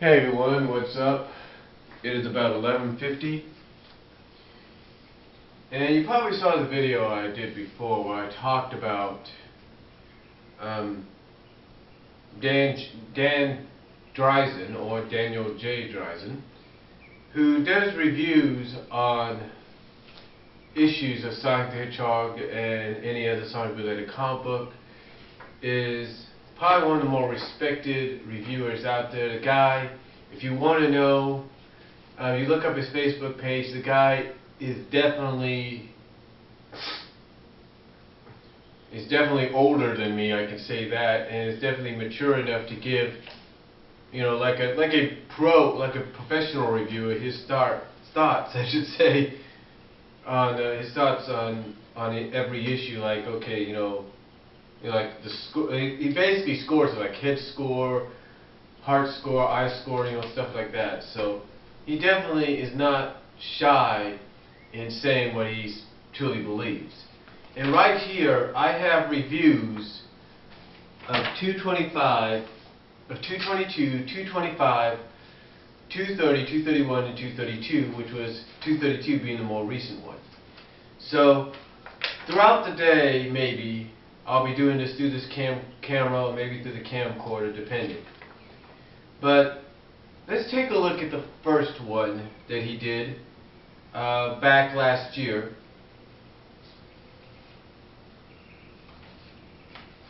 Hey everyone, what's up? It is about 11:50, and you probably saw the video I did before where I talked about Dan Drazen, or Daniel J. Drazen, who does reviews on issues of Sonic the Hedgehog and any other Sonic related comic book. Is probably one of the more respected reviewers out there. The guy, if you want to know, you look up his Facebook page, the guy is definitely older than me, I can say that, and is definitely mature enough to give, you know, like a professional reviewer, his thoughts, I should say, on his thoughts on every issue. Like, okay, like the score. He basically scores like head score, heart score, eye score, stuff like that. So he definitely is not shy in saying what he truly believes. And right here, I have reviews of 225, of 222, 225, 230, 231, and 232, which was 232 being the more recent one. So throughout the day, maybe I'll be doing this through this camera, or maybe through the camcorder, depending. But let's take a look at the first one that he did back last year.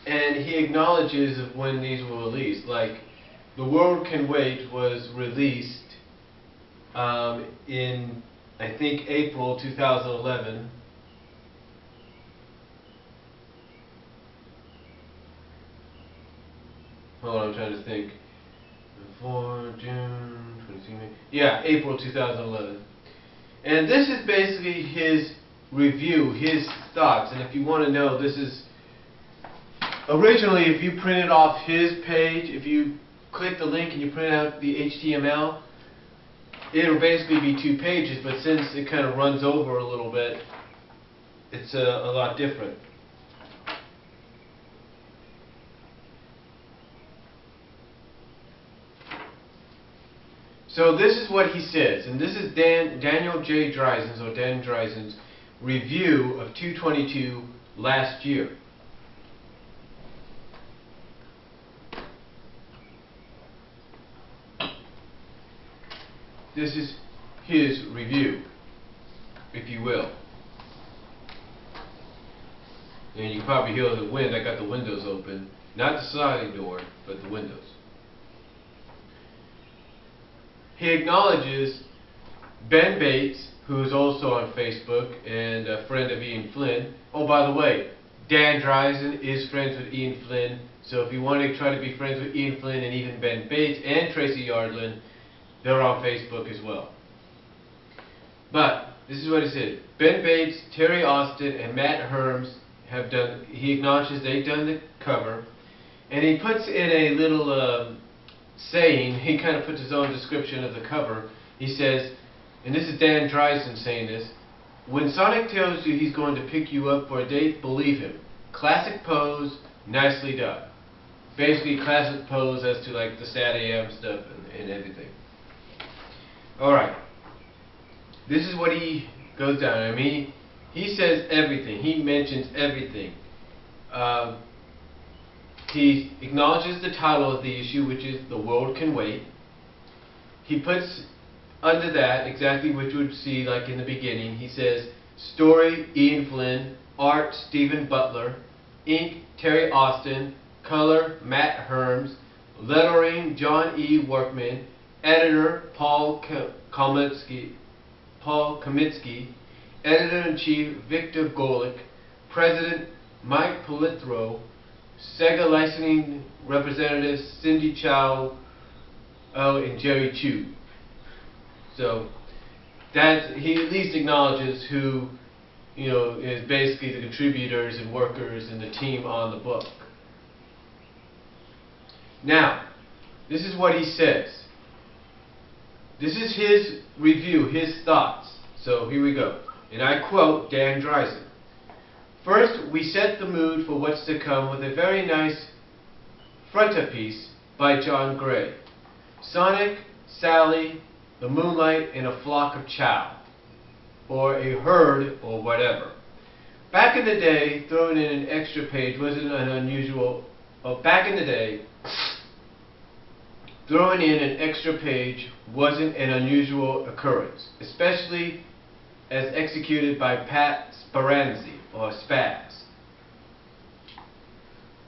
And he acknowledges of when these were released. Like, The World Can Wait was released in, I think, April 2011. Hold on, I'm trying to think. Before June 22, yeah, April 2011. And this is basically his review, his thoughts. And if you want to know, this is originally, if you printed off his page, if you click the link and you print out the HTML, it'll basically be 2 pages. But since it kind of runs over a little bit, it's a lot different. So this is what he says, and this is Daniel J. Drazen's, or Dan Drazen's, review of 222 last year. This is his review, if you will. And you can probably hear the wind. I got the windows open. Not the sliding door, but the windows. He acknowledges Ben Bates, who is also on Facebook and a friend of Ian Flynn. Oh, by the way, Dan Drazen is friends with Ian Flynn. So if you want to try to be friends with Ian Flynn and even Ben Bates and Tracy Yardlin, they're on Facebook as well. But this is what he said. Ben Bates, Terry Austin, and Matt Herms have done, he acknowledges they've done the cover. And he puts in a little saying, he kind of puts his own description of the cover. He says, and this is Dan Drazen saying this, "When Sonic tells you he's going to pick you up for a date, believe him. Classic pose, nicely done." Basically classic pose as to like the Sad AM stuff and everything. Alright. This is what he goes down. I mean, he says everything. He mentions everything. He acknowledges the title of the issue, which is The World Can Wait. He puts under that exactly what you would see like in the beginning. He says, story, Ian Flynn, art, Stephen Butler, ink, Terry Austin, color, Matt Herms, lettering, John E. Workman, editor, Paul Komitsky, editor-in-chief, Victor Gorlick, president, Mike Polithro, Sega licensing representatives, Cindy Chow, and Jerry Chu. So that he at least acknowledges who, is basically the contributors and workers and the team on the book. Now, this is what he says. This is his review, his thoughts. So here we go. And I quote Dan Drazen. "First, we set the mood for what's to come with a very nice frontispiece by John Gray. Sonic Sally, the moonlight, and a flock of chow, or a herd, or whatever. Back in the day, throwing in an extra page wasn't an unusual. Back in the day, throwing in an extra page wasn't an unusual occurrence, especially as executed by Pat Sparanzi, or Spaz.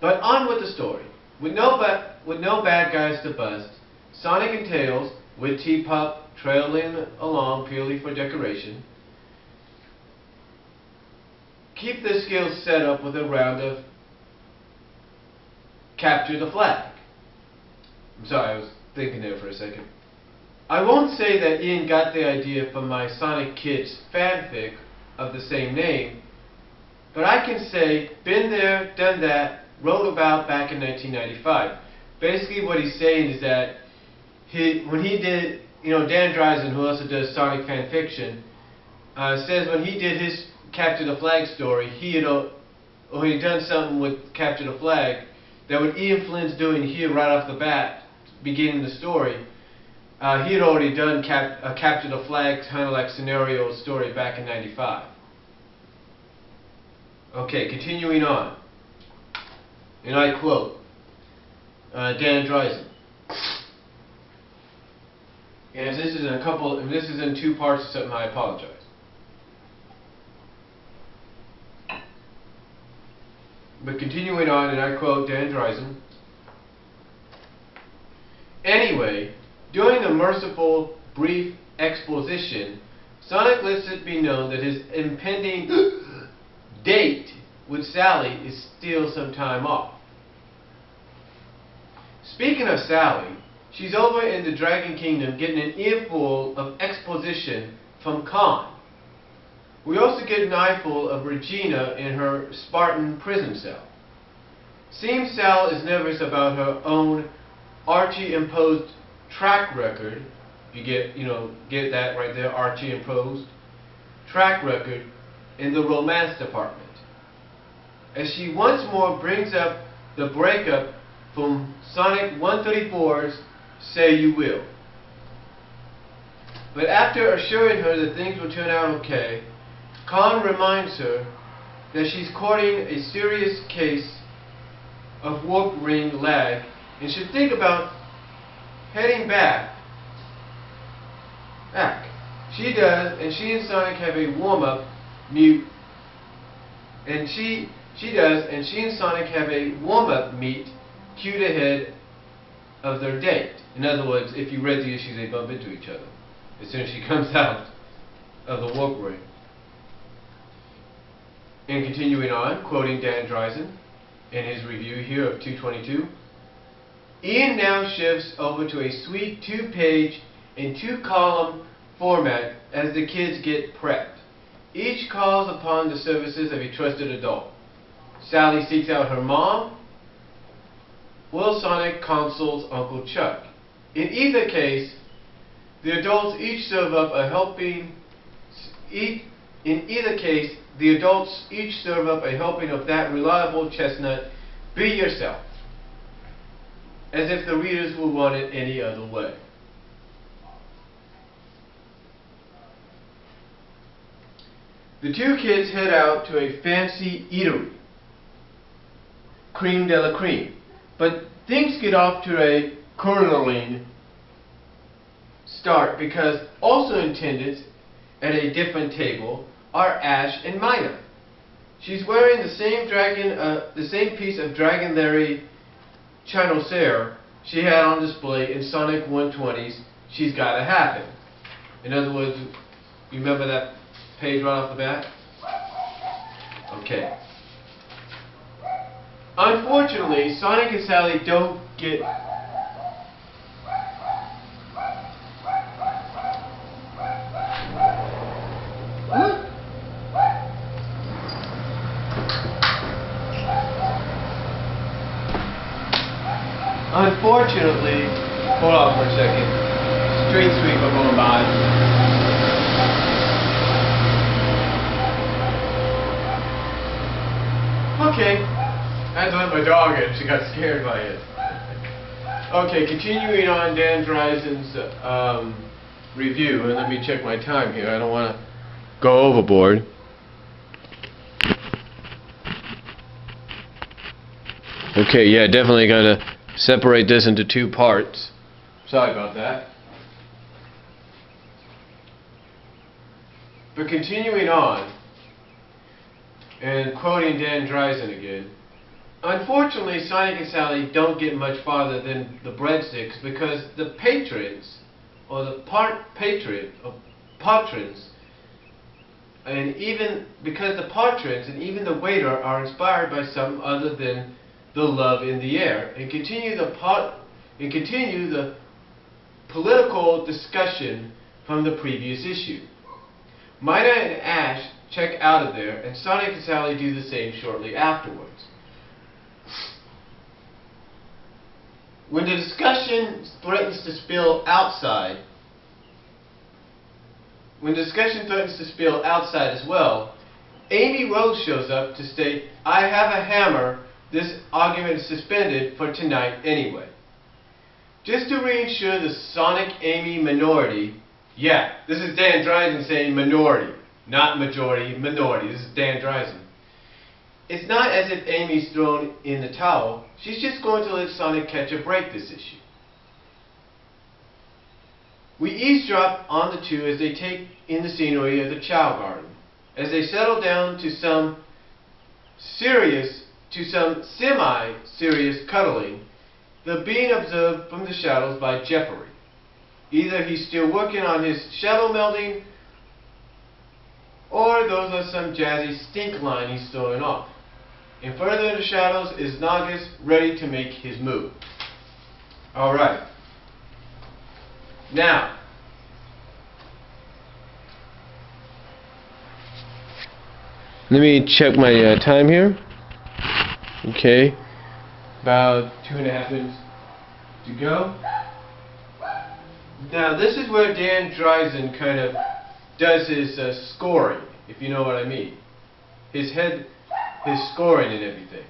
But on with the story. With no bad guys to bust, Sonic and Tails, with T-Pup trailing along purely for decoration, keep their skills set up with a round of Capture the Flag. I'm sorry, I was thinking there for a second. I won't say that Ian got the idea from my Sonic Kids fanfic of the same name, but I can say, been there, done that, wrote about back in 1995. Basically what he's saying is that when he did, Dan Drazen, who also does Sonic fan fiction, says when he did his Capture the Flag story, he had done something with Capture the Flag that what Ian Flynn's doing here right off the bat, beginning the story, he had already done a Capture the Flag kind of like scenario story back in 95. Okay, continuing on. And I quote, Dan Drazen. And if this is in two parts or something, I apologize. But continuing on, and I quote Dan Drazen. Anyway, during the merciful, brief exposition, Sonic lets it be known that his impending date with Sally is still some time off. Speaking of Sally, she's over in the Dragon Kingdom getting an earful of exposition from Khan. We also get an eyeful of Regina in her Spartan prison cell. Seems Sal is nervous about her own Archie-imposed track record. You get that right there, Archie-imposed track record in the romance department, as she once more brings up the breakup from Sonic 134's Say You Will. But after assuring her that things will turn out okay, Khan reminds her that she's courting a serious case of warp ring lag and should think about heading back. She does, and she and Sonic have a warm-up meet. And she and Sonic have a warm-up meet queued ahead of their date. In other words, if you read the issues, they bump into each other as soon as she comes out of the warp ring. And continuing on, quoting Dan Drazen in his review here of 222, Ian now shifts over to a sweet 2-page and 2-column format as the kids get prepped. Each calls upon the services of a trusted adult. Sally seeks out her mom, while Sonic consoles Uncle Chuck. In either case, the adults each serve up a helping. In either case, the adults each serve up a helping of that reliable chestnut, be yourself, as if the readers would want it any other way. The two kids head out to a fancy eatery, Cream de la Cream, but things get off to a curdling start because also in attendance at a different table are Ash and Mina. She's wearing the same piece of Dragon Larry Chinosaur she had on display in Sonic 120's She's Gotta Happen. In other words, you remember that page right off the bat? Okay. Unfortunately, Sonic and Sally don't get... Unfortunately, hold on for a second. Street sweeper going by. Okay. I had to let my dog in. She got scared by it. Okay, continuing on Dan Drazen's review, and let me check my time here. I don't want to go overboard. Okay, yeah, definitely got to separate this into two parts. Sorry about that. But continuing on, and quoting Dan Drazen again, unfortunately, Sonic and Sally don't get much farther than the breadsticks because the patrons, or the patrons, and even because the patrons and even the waiter are inspired by something other than the love in the air, and continue the political discussion from the previous issue. Mida and Ash check out of there, and Sonic and Sally do the same shortly afterwards. When the discussion threatens to spill outside, as well, Amy Rose shows up to state, "I have a hammer, this argument is suspended for tonight anyway." Just to reassure the Sonic Amy minority, yeah, this is Dan Drazen saying minority, not majority, minority, this is Dan Drazen. It's not as if Amy's thrown in the towel, she's just going to let Sonic catch a break this issue. We eavesdrop on the two as they take in the scenery of the Chow Garden. As they settle down to some semi-serious cuddling, they're being observed from the shadows by Jeffrey. Either he's still working on his shadow melding, or those are some jazzy stink line he's throwing off. And further in the shadows is Nagas ready to make his move. Alright. Now, let me check my time here. Okay, about 2.5 minutes to go. Now, this is where Dan Drazen kind of does his scoring, if you know what I mean. His scoring and everything.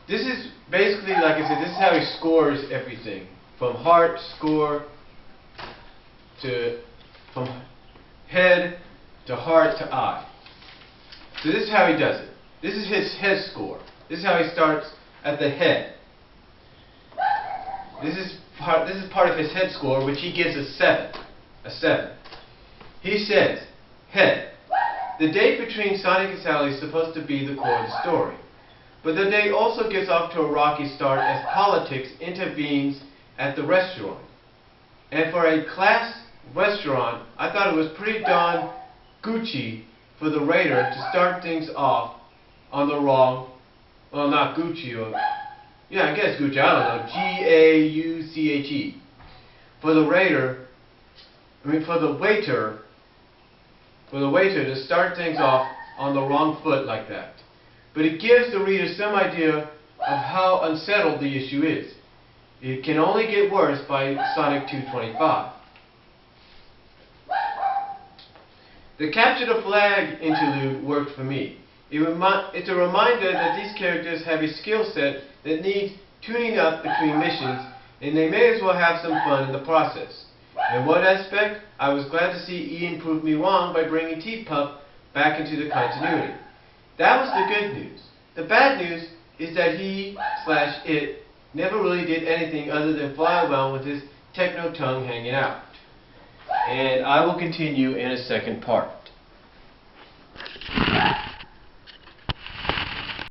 This is basically, like I said, this is how he scores everything. From heart score from head to heart to eye. So this is how he does it. This is his head score. This is how he starts at the head. This is part of his head score, which he gives a 7. A 7. He says, head. The date between Sonic and Sally is supposed to be the core of the story. But the day also gets off to a rocky start as politics intervenes at the restaurant. And for a class restaurant, I thought it was pretty darn Gucci for the Raider to start things off on the wrong, well, not Gucci, or, yeah, I guess Gucci, I don't know, G-A-U-C-H-E. For the waiter to start things off on the wrong foot like that. But it gives the reader some idea of how unsettled the issue is. It can only get worse by Sonic 225. The Capture the Flag interlude worked for me. It's a reminder that these characters have a skill set that needs tuning up between missions, and they may as well have some fun in the process. In one aspect, I was glad to see Ian prove me wrong by bringing T-Pup back into the continuity. That was the good news. The bad news is that he/it never really did anything other than fly around with his techno tongue hanging out. And I will continue in a second part.